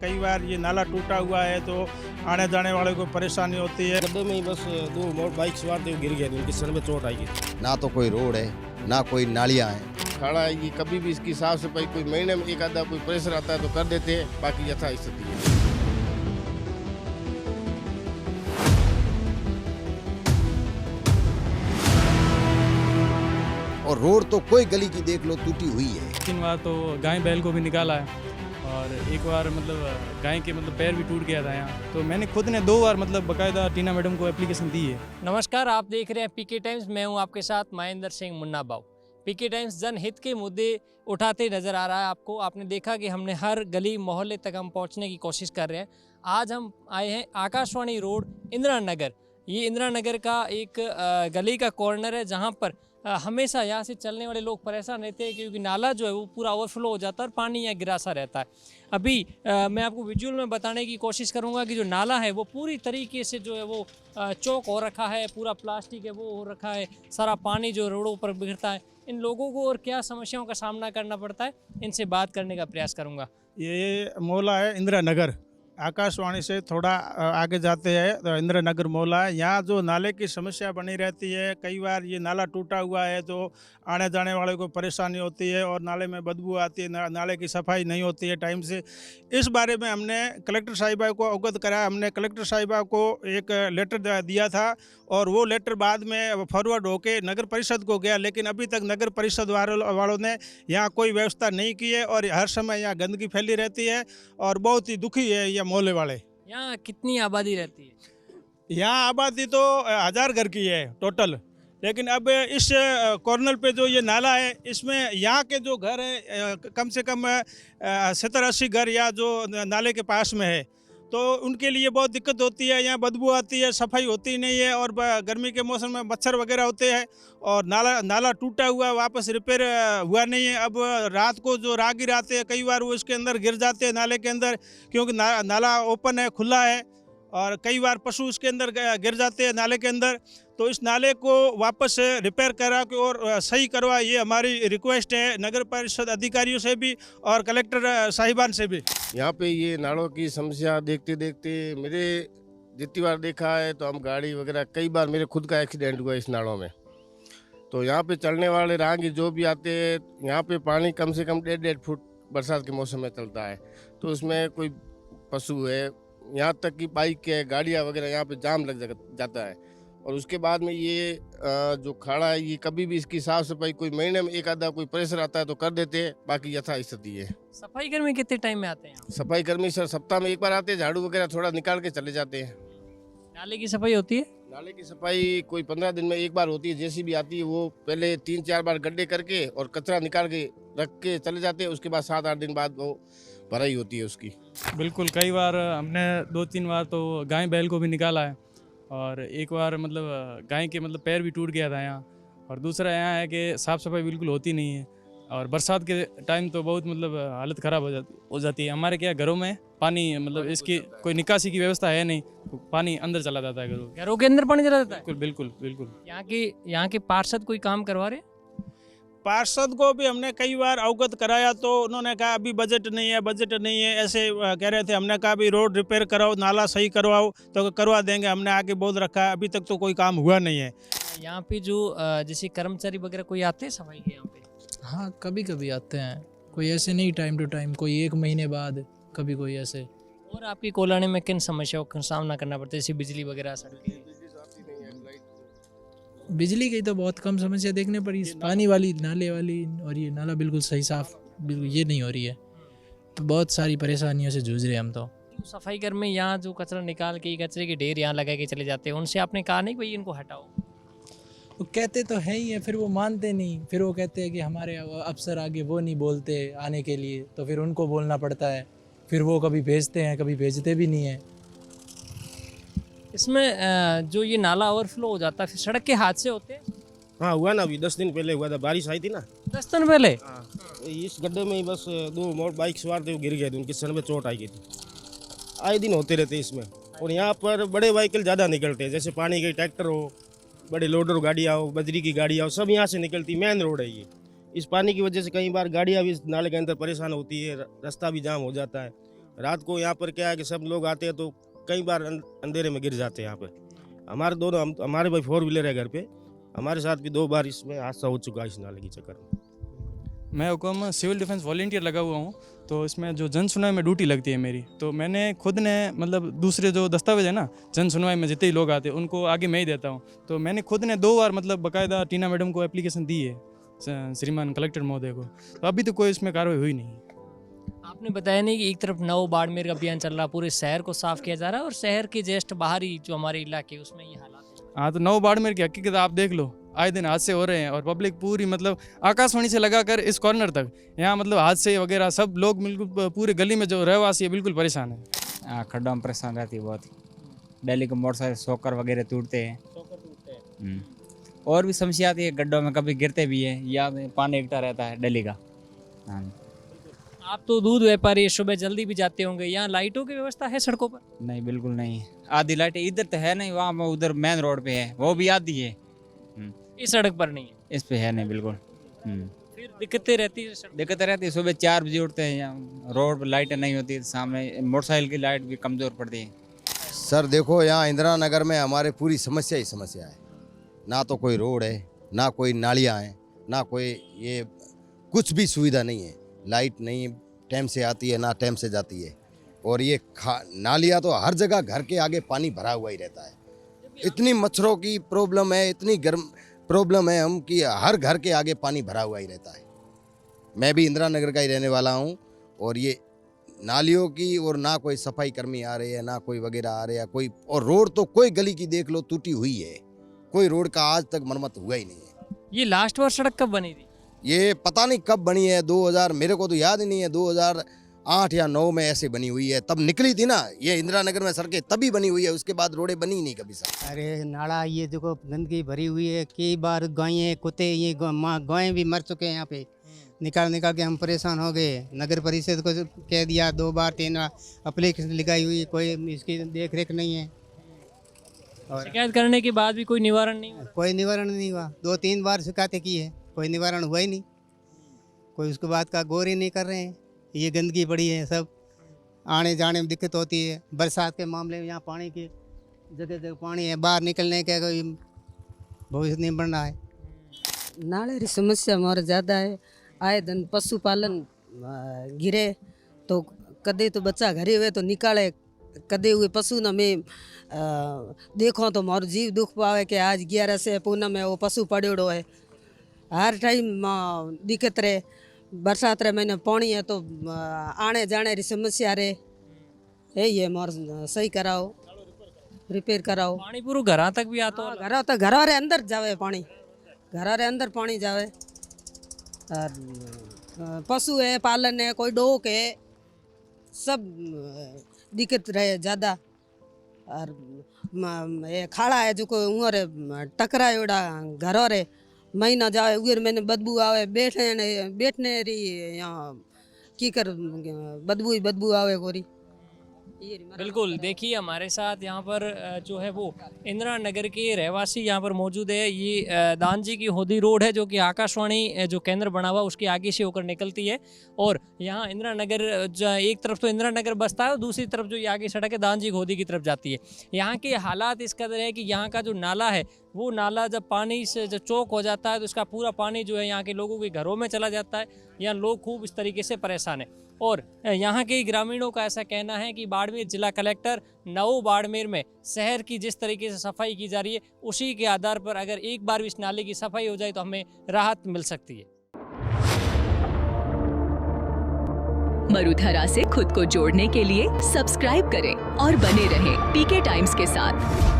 कई बार ये नाला टूटा हुआ है तो आने जाने वाले को परेशानी होती है। गड्ढे में ही बस दो मोटर बाइक सवार थे, वो गिर गए थे, उनके सर में चोट आई गई। ना तो कोई रोड है ना कोई नालियाँ हैं। खाड़ा है ये, कभी भी इसकी साफ सफाई कोई महीने में एक आधा कोई प्रेशर आता है तो कर देते हैं, बाकी यथा स्थिति है। और रोड तो कोई गली की देख लो टूटी हुई है। 3 बार तो गाय बैल को भी निकाला है और एक बार गाय के पैर भी टूट गया था यहाँ। तो मैंने खुद ने 2 बार बकायदा टीना मैडम को एप्लीकेशन दी है। नमस्कार, आप देख रहे हैं पीके टाइम्स। मैं हूं आपके साथ महेंद्र सिंह मुन्ना बाव। पीके टाइम्स जनहित के मुद्दे उठाते नजर आ रहा है आपको। आपने देखा कि हमने हर गली मोहल्ले तक हम पहुंचने की कोशिश कर रहे हैं। आज हम आए हैं आकाशवाणी रोड इंदिरा नगर। ये इंदिरा नगर का एक गली का कॉर्नर है जहाँ पर हमेशा यहाँ से चलने वाले लोग परेशान रहते हैं क्योंकि नाला जो है वो पूरा ओवरफ्लो हो जाता है और पानी यहाँ गिरा सा रहता है। अभी मैं आपको विजुअल में बताने की कोशिश करूँगा कि जो नाला है वो पूरी तरीके से जो है वो चौक हो रखा है, पूरा प्लास्टिक है वो हो रखा है, सारा पानी जो रोडों पर बिखरता है। इन लोगों को और क्या समस्याओं का सामना करना पड़ता है, इनसे बात करने का प्रयास करूँगा। ये मोहल्ला है इंदिरा नगर। आकाशवाणी से थोड़ा आगे जाते हैं तो इंदिरा नगर मोहल्ला है। यहाँ जो नाले की समस्या बनी रहती है, कई बार ये नाला टूटा हुआ है तो आने जाने वाले को परेशानी होती है और नाले में बदबू आती है, नाले की सफाई नहीं होती है टाइम से। इस बारे में हमने कलेक्टर साहिबा को अवगत कराया। हमने कलेक्टर साहिबा को एक लेटर दिया था और वो लेटर बाद में फॉरवर्ड होके नगर परिषद को गया, लेकिन अभी तक नगर परिषद वालों ने यहाँ कोई व्यवस्था नहीं की है और हर समय यहाँ गंदगी फैली रहती है और बहुत ही दुखी है ये मोहल्ले वाले। यहाँ कितनी आबादी रहती है? यहाँ आबादी तो 1000 घर की है टोटल, लेकिन अब इस कॉर्नर पे जो ये नाला है इसमें यहाँ के जो घर है कम से कम 70-80 घर या जो नाले के पास में है तो उनके लिए बहुत दिक्कत होती है। यहाँ बदबू आती है, सफाई होती नहीं है और गर्मी के मौसम में मच्छर वगैरह होते हैं और नाला टूटा हुआ वापस रिपेयर हुआ नहीं है। अब रात को जो राहगीर आते हैं कई बार वो इसके अंदर गिर जाते हैं नाले के अंदर, क्योंकि नाला ओपन है, खुला है और कई बार पशु इसके अंदर गिर जाते हैं नाले के अंदर। तो इस नाले को वापस रिपेयर करा के और सही करवा, ये हमारी रिक्वेस्ट है नगर परिषद अधिकारियों से भी और कलेक्टर साहिबान से भी। यहाँ पे ये नालों की समस्या देखते देखते मेरे जितनी बार देखा है तो हम गाड़ी वगैरह, कई बार मेरे खुद का एक्सीडेंट हुआ इस नालों में। तो यहाँ पे चलने वाले राहगीर जो भी आते हैं, यहाँ पे पानी कम से कम 1.5 फुट बरसात के मौसम में चलता है। तो उसमें कोई पशु है, यहाँ तक कि बाइक है, गाड़ियाँ वगैरह यहाँ पे जाम लग जाता है। और उसके बाद में ये जो खाड़ा है ये, कभी भी इसकी साफ सफाई कोई महीने में एक आधा कोई प्रेशर आता है तो कर देते हैं, बाकी यथा स्थिति है। सफाई कर्मी कितने टाइम में आते हैं? सफाई कर्मी सर सप्ताह में एक बार आते हैं, झाड़ू वगैरह थोड़ा निकाल के चले जाते हैं। नाले की सफाई होती है? नाले की सफाई कोई 15 दिन में एक बार होती है। जैसी भी आती है वो पहले 3-4 बार गड्ढे करके और कचरा निकाल के रख के चले जाते हैं। उसके बाद 7-8 दिन बाद वो भराई होती है उसकी। बिल्कुल, कई बार हमने 2-3 बार तो गाय बैल को भी निकाला है और एक बार गाय के पैर भी टूट गया था यहाँ। और दूसरा यहाँ है कि साफ़ सफाई बिल्कुल होती नहीं है और बरसात के टाइम तो बहुत हालत ख़राब हो जाती है। हमारे क्या घरों में पानी इसकी कोई निकासी की व्यवस्था है नहीं, तो पानी अंदर चला जाता है घरों के अंदर पानी चला जाता है? बिल्कुल बिल्कुल। यहाँ के पार्षद कोई काम करवा रहे? पार्षद को भी हमने कई बार अवगत कराया तो उन्होंने कहा अभी बजट नहीं है, ऐसे कह रहे थे। हमने कहा अभी रोड रिपेयर कराओ, नाला सही करवाओ तो करवा देंगे, हमने आगे बोल रखा है। अभी तक तो कोई काम हुआ नहीं है। यहाँ पे जो जैसे कर्मचारी वगैरह कोई आते हैं सफाई के यहाँ पे? हाँ, कभी कभी आते हैं, कोई ऐसे नहीं टाइम टू टाइम, कोई 1 महीने बाद, कभी कोई ऐसे। और आपकी कॉलोनी में किन समस्याओं का सामना करना पड़ता है, जैसे बिजली वगैरह, सड़कें? बिजली की तो बहुत कम समस्या देखने पड़ी, पानी वाली, नाले वाली, और ये नाला बिल्कुल सही साफ बिल्कुल ये नहीं हो रही है। तो बहुत सारी परेशानियों से जूझ रहे हैं हम तो। सफाई कर्मी यहाँ जो कचरा निकाल के कचरे के ढेर यहाँ लगा के चले जाते हैं, उनसे आपने कहा नहीं भाई इनको हटाओ? वो कहते तो है ही है, फिर वो मानते नहीं। फिर वो कहते हैं कि हमारे अफसर आगे वो नहीं बोलते आने के लिए, तो फिर उनको बोलना पड़ता है। फिर वो कभी भेजते हैं, कभी भेजते भी नहीं है। इसमें जो ये नाला ओवरफ्लो हो जाता है, फिर सड़क के हादसे होते हैं? हाँ, हुआ ना, अभी 10 दिन पहले हुआ था, बारिश आई थी ना। 10 दिन पहले? इस गड्ढे में ही बस 2 मोटर बाइक सवार थे, वो गिर गए थे, उनके सर में चोट आई गई थी। आए दिन होते रहते इसमें। और यहाँ पर बड़े व्हीकल ज़्यादा निकलते हैं, जैसे पानी के ट्रैक्टर हो, बड़े लोडर गाड़ियाँ हो, बजरी की गाड़ियाँ हो, सब यहाँ से निकलती। मेन रोड है ये। इस पानी की वजह से कई बार गाड़ियाँ भी नाले के अंदर परेशान होती है, रास्ता भी जाम हो जाता है। रात को यहाँ पर क्या है कि सब लोग आते हैं तो कई बार अंधेरे में गिर जाते हैं यहाँ पे। हमारे भाई 4 व्हीलर है घर पे, हमारे साथ भी 2 बार इसमें हादसा हो चुका है इस नाले के चक्कर में। मैं हुक्म सिविल डिफेंस वॉलंटियर लगा हुआ हूँ, तो इसमें जो जन सुनवाई में ड्यूटी लगती है मेरी, तो मैंने खुद ने मतलब दूसरे जो दस्तावेज है ना जन सुनवाई में जितने ही लोग आते हैं उनको आगे मैं ही देता हूँ। तो मैंने खुद ने 2 बार मतलब बाकायदा टीना मैडम को एप्लीकेशन दी है श्रीमान कलेक्टर महोदय को, तो अभी तो कोई इसमें कार्रवाई हुई नहीं। आपने बताया नहीं कि एक तरफ नव बाड़मेर का अभियान चल रहा, पूरे शहर को साफ किया जा रहा है और शहर के जस्ट बाहरी जो हमारे इलाके उसमें ये हालात है। हाँ, तो नव बाड़मेर की हकीकत आप देख लो, आए दिन हादसे हो रहे हैं और पब्लिक पूरी मतलब आकाशवाणी से लगाकर इस कॉर्नर तक यहाँ मतलब हादसे वगैरह सब लोग बिल्कुल पूरे गली में जो रहवासी है बिल्कुल परेशान है। खड्डों में परेशान रहती है बहुत। डेली को मोटरसाइकिल शॉकर वगैरह टूटते हैं। और भी समस्या आती है, गड्ढों में कभी गिरते भी हैं या पानी इकट्ठा रहता है डेली का। हाँ, आप तो दूध व्यापारी, सुबह जल्दी भी जाते होंगे, यहाँ लाइटों की व्यवस्था है सड़कों पर? नहीं बिल्कुल नहीं। आधी लाइटें इधर तो है नहीं, वहाँ उधर मेन रोड पे है, वो भी आधी है। इस सड़क पर नहीं है, इस पे है नहीं बिल्कुल। फिर दिक्कतें रहती है सड़क? दिक्कत रहती है, सुबह 4 बजे उठते हैं, यहाँ रोड पर लाइटें नहीं होती, सामने मोटरसाइकिल की लाइट भी कमज़ोर पड़ती है। सर देखो, यहाँ इंदिरा नगर में हमारे पूरी समस्या ही समस्या है। ना तो कोई रोड है, ना कोई नालियाँ हैं, ना कोई ये कुछ भी सुविधा नहीं है। लाइट नहीं टाइम से आती है, ना टाइम से जाती है। और ये नालियाँ तो हर जगह घर के आगे पानी भरा हुआ ही रहता है। इतनी मच्छरों की प्रॉब्लम है, इतनी गर्म प्रॉब्लम है हम कि हर घर के आगे पानी भरा हुआ ही रहता है। मैं भी इंदिरा नगर का ही रहने वाला हूँ और ये नालियों की और ना कोई सफाई कर्मी आ रहे हैं, ना कोई वगैरह आ रहे हैं कोई। और रोड तो कोई गली की देख लो टूटी हुई है, कोई रोड का आज तक मरम्मत हुआ ही नहीं है। ये लास्ट बार सड़क कब बनी थी? ये पता नहीं कब बनी है, 2000 मेरे को तो याद ही नहीं है, 2008 या 9 में ऐसे बनी हुई है, तब निकली थी ना ये इंदिरा नगर में सड़कें, तभी बनी हुई है। उसके बाद रोडें बनी नहीं कभी सर। अरे नाला ये देखो गंदगी भरी हुई है, कई बार गायें कुत्ते ये गायें भी मर चुके हैं यहाँ पे। निकाल के हम परेशान हो गए। नगर परिषद को कह दिया 2 बार 3 बार एप्लीकेशन लगाई हुई, कोई इसकी देख रेख नहीं है। और शिकायत करने के बाद भी कोई निवारण नहीं हुआ? कोई निवारण नहीं हुआ। 2-3 बार शिकायतें की है, कोई निवारण हुआ ही नहीं। कोई उसके बाद का गौर ही नहीं कर रहे हैं। ये गंदगी पड़ी है, सब आने जाने में दिक्कत होती है। बरसात के मामले में यहाँ पानी की जगह पानी है, बाहर निकलने का कोई भविष्य नहीं बन रहा है। नाले की समस्या हमारे ज़्यादा है। आए दिन पशुपालन गिरे तो कदे तो बच्चा घरे हुए तो निकाले, कदे हुए पशु न में देखो तो मारो जीव दुख पावे कि आज 11 से पूनम में वो पशु पड़ेड़ो है। हर टाइम दिक्कत रहे। बरसात रे महीने पानी है तो आने जाने की समस्या रहे है। ये मोर सही कराओ, रिपेयर कराओ। पानी पूरा घर तक भी आता है? घर तक, घर रे अंदर जावे पानी, घर रे अंदर पानी जावे। और पशु है, पालन है, कोई डोक है, सब दिक्कत रहे ज़्यादा। और ये खाड़ा है जो कोई उंगर टकरा उड़ा घरों रे महीना जाए उगर मैंने बदबू आवे, बैठने री यहाँ की कर बदबू आवे गोरी। बिल्कुल, देखिए हमारे साथ यहाँ पर जो है वो इंदिरा नगर के रहवासी यहाँ पर मौजूद है। ये दान जी की होदी रोड है जो कि आकाशवाणी जो केंद्र बना हुआ उसके आगे से होकर निकलती है। और यहाँ इंदिरा नगर एक तरफ तो इंदिरा नगर बसता है और दूसरी तरफ जो ये आगे सड़क है दान जी होदी की तरफ जाती है। यहाँ के हालात इस कदर है कि यहाँ का जो नाला है वो नाला जब पानी से जब चौक हो जाता है तो इसका पूरा पानी जो है यहाँ के लोगों के घरों में चला जाता है। यहाँ लोग खूब इस तरीके से परेशान हैं। और यहाँ के ग्रामीणों का ऐसा कहना है कि बाड़मेर जिला कलेक्टर नव बाड़मेर में शहर की जिस तरीके से सफाई की जा रही है उसी के आधार पर अगर एक बार भी इस नाले की सफाई हो जाए तो हमें राहत मिल सकती है। मरुधरा से खुद को जोड़ने के लिए सब्सक्राइब करें और बने रहें पीके टाइम्स के साथ।